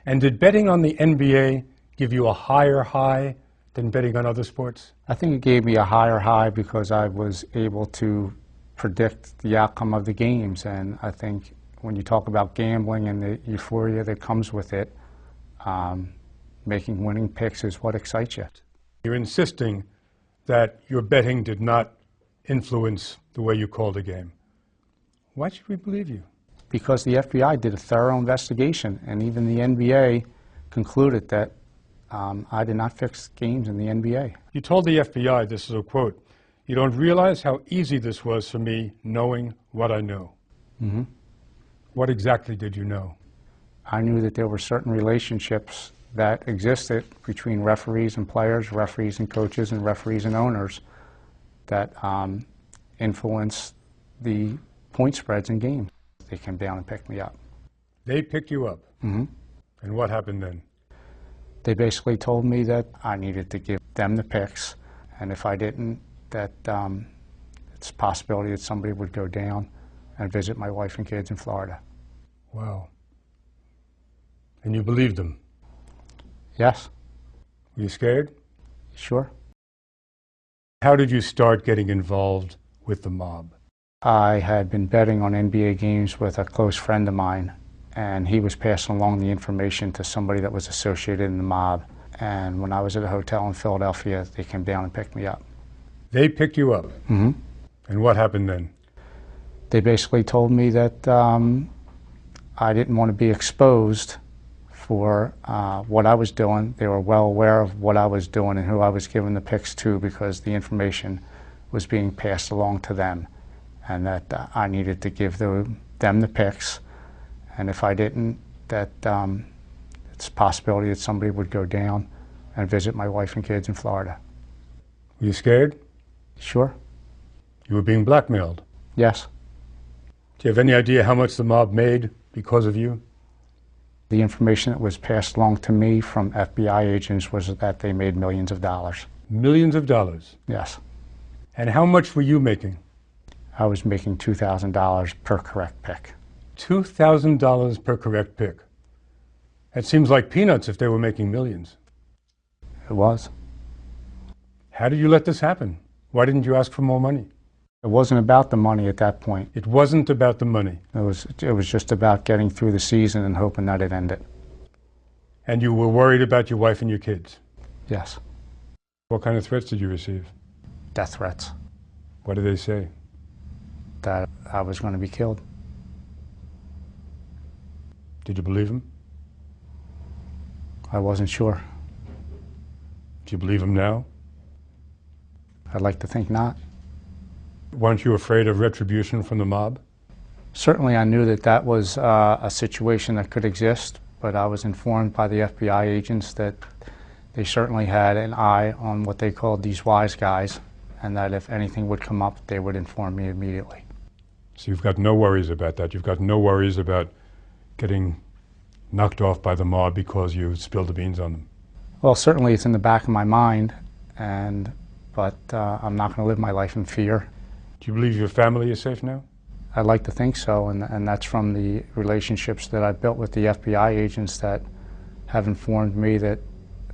And did betting on the NBA give you a higher high than betting on other sports? I think it gave me a higher high because I was able to predict the outcome of the games. And I think when you talk about gambling and the euphoria that comes with it, making winning picks is what excites you. You're insisting that your betting did not influence the way you called a game. Why should we believe you? Because the FBI did a thorough investigation, and even the NBA concluded that I did not fix games in the NBA. You told the FBI, this is a quote, "You don't realize how easy this was for me knowing what I know." Mm-hmm. What exactly did you know? I knew that there were certain relationships that existed between referees and players, referees and coaches, and referees and owners that influence the point spreads in games. They came down and picked me up. They picked you up? Mm-hmm. And what happened then? They basically told me that I needed to give them the picks, and if I didn't, that it's a possibility that somebody would go down and visit my wife and kids in Florida. Wow. And you believed them? Yes. Were you scared? Sure. How did you start getting involved with the mob? I had been betting on NBA games with a close friend of mine, and he was passing along the information to somebody that was associated in the mob. And when I was at a hotel in Philadelphia, they came down and picked me up. They picked you up? Mm-hmm. And what happened then? They basically told me that I didn't want to be exposed for what I was doing. They were well aware of what I was doing and who I was giving the picks to, because the information was being passed along to them, and that I needed to give them the picks, and if I didn't, that it's a possibility that somebody would go down and visit my wife and kids in Florida. Were you scared? Sure. You were being blackmailed? Yes. Do you have any idea how much the mob made because of you? The information that was passed along to me from FBI agents was that they made millions of dollars. Millions of dollars? Yes. And how much were you making? I was making $2,000 per correct pick. $2,000 per correct pick? That seems like peanuts if they were making millions. It was. How did you let this happen? Why didn't you ask for more money? It wasn't about the money at that point. It wasn't about the money? It was just about getting through the season and hoping that it ended. And you were worried about your wife and your kids? Yes. What kind of threats did you receive? Death threats. What did they say? That I was going to be killed. Did you believe them? I wasn't sure. Do you believe them now? I'd like to think not. Weren't you afraid of retribution from the mob? Certainly I knew that that was a situation that could exist, but I was informed by the FBI agents that they certainly had an eye on what they called these wise guys, and that if anything would come up, they would inform me immediately. So you've got no worries about that? You've got no worries about getting knocked off by the mob because you spilled the beans on them? Well, certainly it's in the back of my mind, but I'm not going to live my life in fear. Do you believe your family is safe now? I'd like to think so, and that's from the relationships that I've built with the FBI agents that have informed me that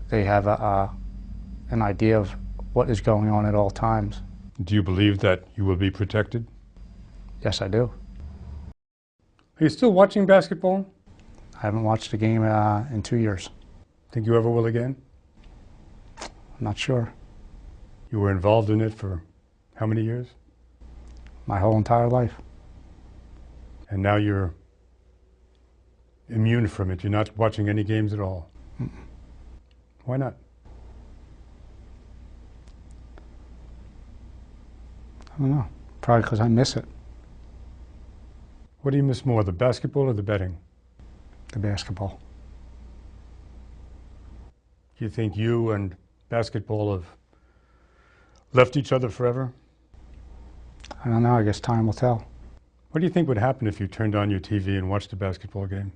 they have an idea of what is going on at all times. Do you believe that you will be protected? Yes, I do. Are you still watching basketball? I haven't watched a game in 2 years. Think you ever will again? I'm not sure. You were involved in it for how many years? My whole entire life. And now you're immune from it. You're not watching any games at all. Mm-mm. Why not? I don't know. Probably because I miss it. What do you miss more, the basketball or the betting? The basketball. Do you think you and basketball have left each other forever? I don't know. I guess time will tell. What do you think would happen if you turned on your TV and watched a basketball game?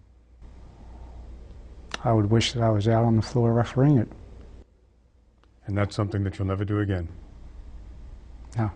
I would wish that I was out on the floor refereeing it. And that's something that you'll never do again? No.